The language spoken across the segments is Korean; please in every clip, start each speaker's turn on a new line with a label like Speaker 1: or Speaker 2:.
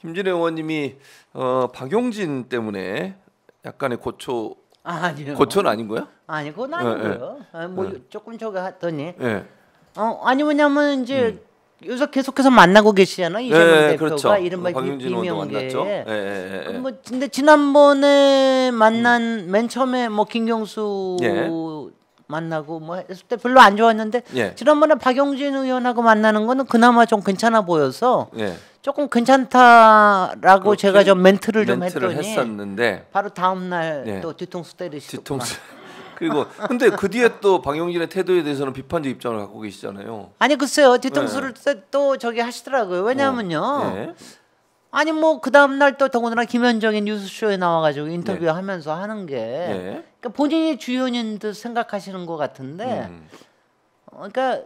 Speaker 1: 김진애 의원님이 박용진 때문에 약간의
Speaker 2: 아니요.
Speaker 1: 고초는 아닌 거야?
Speaker 2: 아니 그건 아니고요. 뭐 조금 저기 하더니
Speaker 1: 예.
Speaker 2: 아니 뭐냐면 이제 요새 계속해서 만나고 계시잖아요. 이재명 대표가
Speaker 1: 그렇죠.
Speaker 2: 이른바
Speaker 1: 박용진 의원도 만났죠.
Speaker 2: 비명계. 뭐 근데 지난번에 만난 맨 처음에 뭐 김경수 만나고 뭐 했을 때 별로 안 좋았는데 지난번에 박용진 의원하고 만나는 거는 그나마 좀 괜찮아 보여서 조금 괜찮다라고 제가 좀 멘트를 했더니
Speaker 1: 했었는데
Speaker 2: 바로 다음 날 또 뒤통수 때리시더구만.
Speaker 1: 그리고 근데 그 뒤에 또 박용진의 태도에 대해서는 비판적 입장을 갖고 계시잖아요.
Speaker 2: 아니 글쎄요. 뒤통수를 또 저기 하시더라고요. 왜냐하면요. 아니 뭐 그 다음 날 또 더군다나 김현정의 뉴스쇼에 나와가지고 인터뷰하면서 하는 게 그러니까 본인이 주연인 듯 생각하시는 것 같은데 그러니까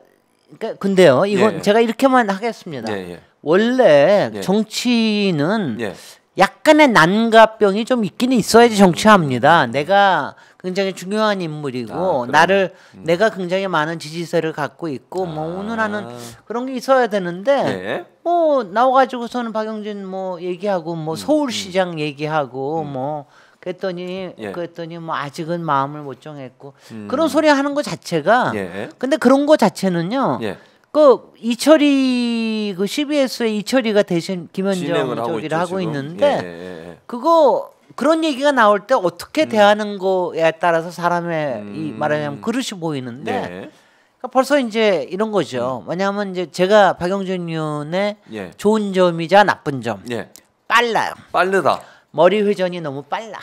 Speaker 2: 근데요. 이건 제가 이렇게만 하겠습니다. 원래 정치인은 약간의 난가병이 좀 있기는 있어야지 정치합니다. 내가 굉장히 중요한 인물이고 내가 굉장히 많은 지지세를 갖고 있고 뭐 운운하는 그런 게 있어야 되는데 뭐 나와가지고서는 박용진 뭐 얘기하고 뭐 서울시장 얘기하고 뭐 그랬더니 뭐 아직은 마음을 못 정했고 그런 소리 하는 거 자체가 근데 그런 거 자체는요. 그 이철이 그 CBS의 이철이가 대신 김현정 저기를 하고 있는데 그거 그런 얘기가 나올 때 어떻게 대하는 거에 따라서 사람의 이 말하자면 그릇이 보이는데 그러니까 벌써 이제 이런 거죠. 왜냐하면 이제 제가 박용진 의원의 좋은 점이자 나쁜 점 빨라요.
Speaker 1: 빠르다.
Speaker 2: 머리 회전이 너무 빨라.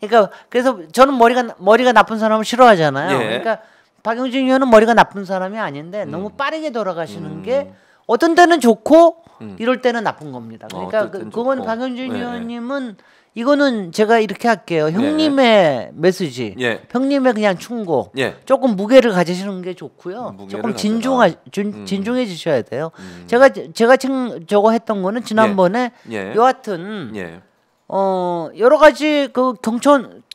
Speaker 2: 그러니까 그래서 저는 머리가 나쁜 사람을 싫어하잖아요. 그러니까 박용진 의원은 머리가 나쁜 사람이 아닌데 너무 빠르게 돌아가시는 게 어떤 때는 좋고 이럴 때는 나쁜 겁니다. 그러니까 그건 박용진 의원님은 이거는 제가 이렇게 할게요. 형님의 메시지, 형님의 그냥 충고, 조금 무게를 가지시는 게 좋고요. 조금 진중해지셔야 돼요. 제가 지금 저거 했던 거는 지난번에 여하튼 여러 가지 그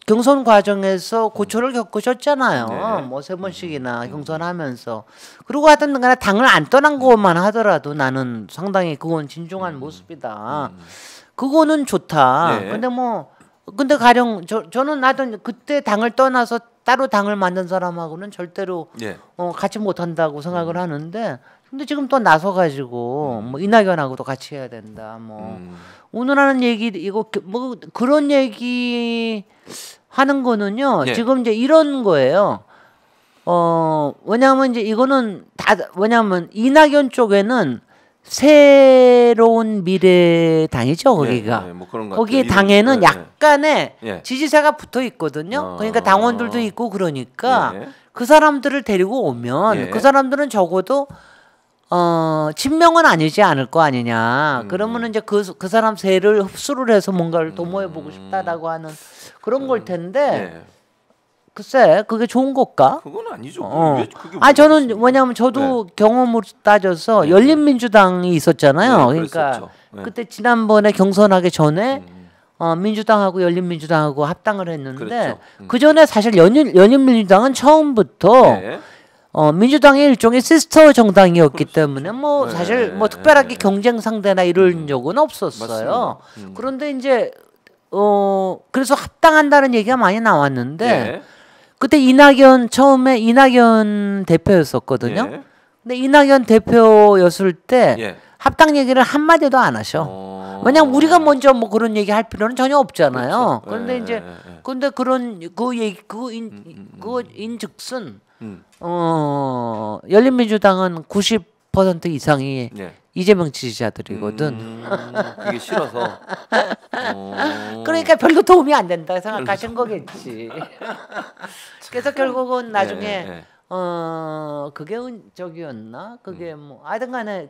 Speaker 2: 경선 과정에서 고초를 겪으셨잖아요. 뭐 3번씩이나 경선하면서. 그리고 하여튼 간에 당을 안 떠난 것만 하더라도 나는 상당히 그건 진중한 모습이다. 그거는 좋다. 근데 가령 저는 하여튼 그때 당을 떠나서 따로 당을 만든 사람하고는 절대로 같이 못 한다고 생각을 하는데 근데 지금 또 나서 가지고 뭐 이낙연하고도 같이 해야 된다. 뭐 오늘 하는 얘기 이거 뭐 그런 얘기 하는 거는요. 지금 이제 이런 거예요. 왜냐하면 이제 이거는 왜냐하면 이낙연 쪽에는 새로운 미래당이죠. 거기가
Speaker 1: 뭐 그런 것
Speaker 2: 거기에
Speaker 1: 같아요.
Speaker 2: 당에는 약간의 지지세가 붙어 있거든요. 그러니까 당원들도 있고 그러니까 그 사람들을 데리고 오면 그 사람들은 적어도 친명은 아니지 않을 거 아니냐. 그러면은 이제 그 사람 세를 흡수를 해서 뭔가를 도모해보고 싶다라고 하는 그런 걸 텐데 글쎄 그게 좋은 걸까?
Speaker 1: 그건 아니죠.
Speaker 2: 저는 뭐냐면 저도 경험으로 따져서 열린민주당이 있었잖아요. 그러니까 그때 지난번에 경선하기 전에 민주당하고 열린민주당하고 합당을 했는데 그 전에 사실 열린민주당은 처음부터 민주당의 일종의 시스터 정당이었기 때문에 뭐 사실 뭐 특별하게 경쟁 상대나 이런 적은 없었어요. 그런데 이제 그래서 합당한다는 얘기가 많이 나왔는데 그때 처음에 이낙연 대표였었거든요. 근데 이낙연 대표였을 때 합당 얘기를 한마디도 안 하셔. 왜냐면 우리가 먼저 뭐 그런 얘기 할 필요는 전혀 없잖아요. 그런데 이제 근데 그런 그 인즉슨 열린민주당은 90% 이상이 이재명 지지자들이거든.
Speaker 1: 그게 싫어서.
Speaker 2: 그러니까 별로 도움이 안 된다 생각하신 거겠지. 그래서 결국은 나중에 그게 저기였나? 그게 뭐 하여튼간에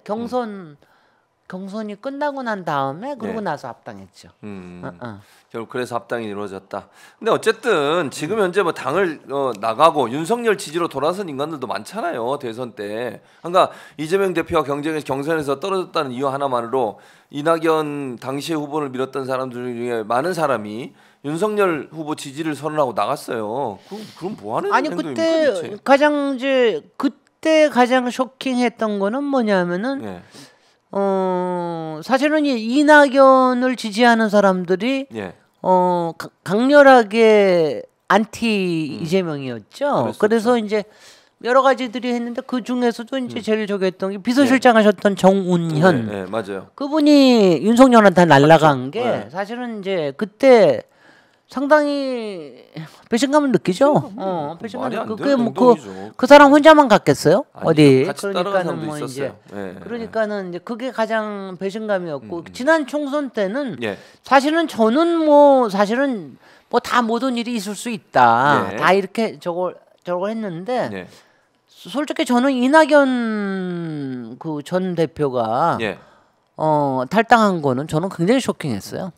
Speaker 2: 경선이 끝나고 난 다음에 그러고 나서 합당했죠.
Speaker 1: 결국 그래서 합당이 이루어졌다. 근데 어쨌든 지금 현재 뭐 당을 나가고 윤석열 지지로 돌아선 인간들도 많잖아요. 대선 때. 그러니까 이재명 대표와 경선에서 떨어졌다는 이유 하나만으로 이낙연 당시의 후보를 밀었던 사람들 중에 많은 사람이 윤석열 후보 지지를 선언하고 나갔어요. 그럼 뭐 하는 행동입니까? 그때 가장 쇼킹했던 거는 뭐냐면은
Speaker 2: 사실은 이낙연을 지지하는 사람들이
Speaker 1: 예.
Speaker 2: 강렬하게 안티 이재명이었죠.
Speaker 1: 그랬었죠.
Speaker 2: 그래서 이제 여러 가지들이 했는데 그 중에서도 이제 제일 저기 했던 게 비서실장 하셨던 정운현.
Speaker 1: 네, 맞아요.
Speaker 2: 그분이 윤석열한테 날라간
Speaker 1: 맞죠.
Speaker 2: 게
Speaker 1: 네.
Speaker 2: 사실은 이제 그때 상당히 배신감을 느끼죠.
Speaker 1: 말이 안
Speaker 2: 그게
Speaker 1: 되는
Speaker 2: 뭐
Speaker 1: 행동이죠.
Speaker 2: 그 사람 혼자만 갔겠어요?
Speaker 1: 아니죠.
Speaker 2: 어디?
Speaker 1: 같이 따라간
Speaker 2: 그러니까는
Speaker 1: 사람도
Speaker 2: 뭐
Speaker 1: 있었어요.
Speaker 2: 이제
Speaker 1: 예.
Speaker 2: 그러니까는 이제 그게 가장 배신감이었고 지난 총선 때는
Speaker 1: 예.
Speaker 2: 사실은 저는 뭐 사실은 뭐 다 모든 일이 있을 수 있다.
Speaker 1: 예.
Speaker 2: 다 이렇게 저걸 했는데
Speaker 1: 예.
Speaker 2: 솔직히 저는 이낙연 그 전 대표가
Speaker 1: 예.
Speaker 2: 탈당한 거는 저는 굉장히 쇼킹했어요.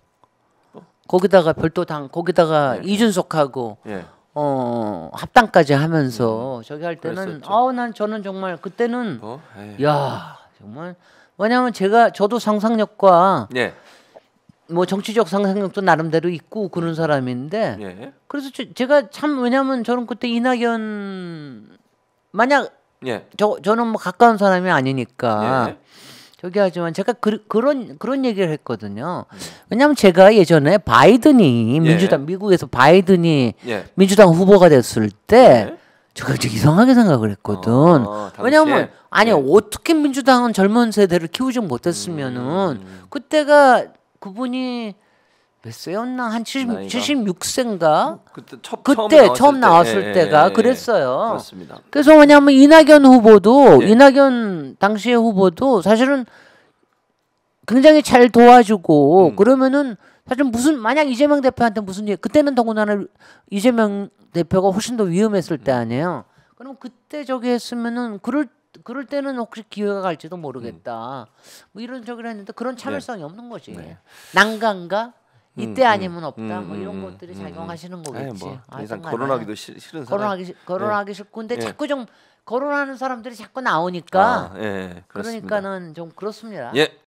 Speaker 2: 거기다가 별도 당 거기다가 이준석하고
Speaker 1: 예.
Speaker 2: 합당까지 하면서 저기 할 때는
Speaker 1: 그랬었죠.
Speaker 2: 저는 정말 그때는
Speaker 1: 에이.
Speaker 2: 야 정말 왜냐하면 저도 상상력과
Speaker 1: 예.
Speaker 2: 뭐 정치적 상상력도 나름대로 있고 그런 사람인데
Speaker 1: 예.
Speaker 2: 그래서 제가 참 왜냐하면 저는 그때 이낙연 만약
Speaker 1: 예.
Speaker 2: 저는 뭐 가까운 사람이 아니니까
Speaker 1: 예.
Speaker 2: 저기 하지만 제가 그런 얘기를 했거든요. 왜냐하면 제가 예전에 바이든이 민주당 미국에서 바이든이
Speaker 1: 예.
Speaker 2: 민주당 후보가 됐을 때
Speaker 1: 예.
Speaker 2: 제가 좀 이상하게 생각을 했거든.
Speaker 1: 당시에?
Speaker 2: 왜냐하면 아니
Speaker 1: 예.
Speaker 2: 어떻게 민주당은 젊은 세대를 키우지 못했으면은 그때가 그분이 몇 세였나 한
Speaker 1: 나이가?
Speaker 2: 76세인가
Speaker 1: 그때
Speaker 2: 처음 나왔을
Speaker 1: 때.
Speaker 2: 때가
Speaker 1: 예.
Speaker 2: 그랬어요.
Speaker 1: 그렇습니다.
Speaker 2: 그래서 왜냐하면 이낙연 후보도
Speaker 1: 예.
Speaker 2: 이낙연 당시의 후보도 사실은 굉장히 잘 도와주고 그러면은 사실 무슨 만약 이재명 대표한테 무슨 일 그때는 더군다나 이재명 대표가 훨씬 더 위험했을 때 아니에요. 그럼 그때 저기 했으면은 그럴 때는 혹시 기회가 갈지도 모르겠다. 뭐 이런 저기를 했는데 그런 참을성이 없는 거지.
Speaker 1: 네.
Speaker 2: 난간가 이때 아니면 없다. 뭐 이런 것들이 작용하시는
Speaker 1: 에이,
Speaker 2: 거겠지.
Speaker 1: 뭐
Speaker 2: 하여튼
Speaker 1: 이상
Speaker 2: 간에
Speaker 1: 거론하기도 싫은 사람.
Speaker 2: 거론하기 싫고 근데
Speaker 1: 예.
Speaker 2: 자꾸 좀 거론하는 사람들이 자꾸 나오니까
Speaker 1: 예. 그렇습니다.
Speaker 2: 그러니까는 좀 그렇습니다.
Speaker 1: 예.